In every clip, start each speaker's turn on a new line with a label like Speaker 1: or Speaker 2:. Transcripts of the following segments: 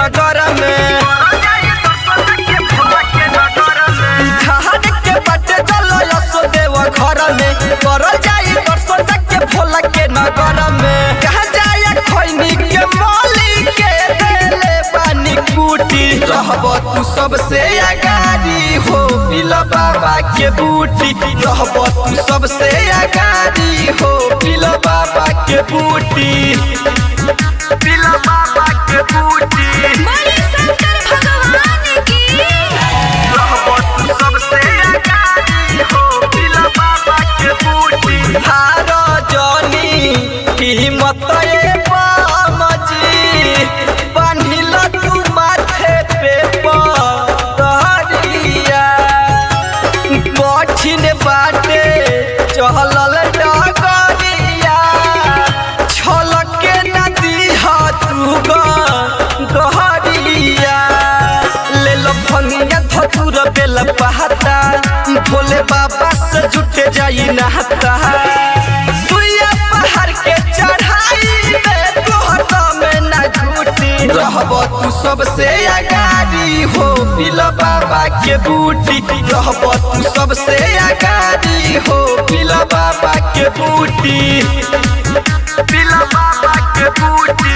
Speaker 1: नगर में धान के बाटे चल यशोदेव घर में कर जाई दर्शन के भोला के नगर में कहाँ जाए खैनी के मौली के देले पानी कूटी रहब तू सबसे आगारी हो पिला बाबा के बूटी रहब तू सबसे आगारी हो पिला बाबा के बूटी पिला बाबा के बूटी
Speaker 2: बड़ी शंकर भगवान की
Speaker 1: रहब तू सबसे आगारी हो पिला बाबा के बूटी हार जनी हिम्मत ए बामजी बांधिल तू माथे पे पहरिया कठिन बाटे चहलल डगरिया छलके नदी तू गहरिया ले लो फंगिया धतुर बेल पहाता भोले बाबा से जुटे जाई नहाता सुइया पहाड़ के चढ़ाई में तोहरा में ना झूठी रहब तू सबसे आगारी हो पिला बाबा के बूटी रहब तू सबसे आगारी हो पिला बाबा के बूटी पिला बाबा के बूटी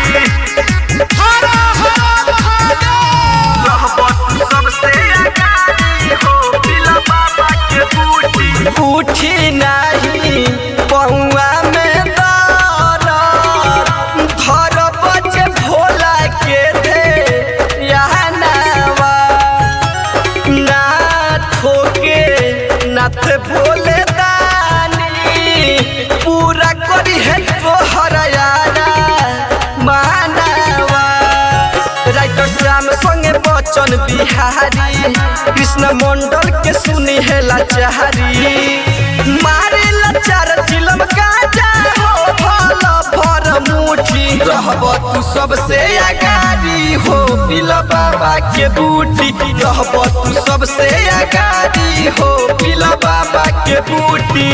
Speaker 1: रहब तू सबसे आगारी हो पिला बाबा के बूटी उठी नहीं पहुआ में दरद धर बचे भोला के दे यहाँ नावा ना ठोके नाथ भोले दानी पूरा करी है तोहर यारा मानवा राइटर श्याम संगे बच्चन बिहारी कृष्ण मंडल के सुनी है लाचारी मारे लाचार चिलम गाजा हो भला भर मुठी रहब तू सबसे आगारी हो पिला बाबा के बूटी रहब तू सबसे आगारी हो पिला बाबा के बूटी।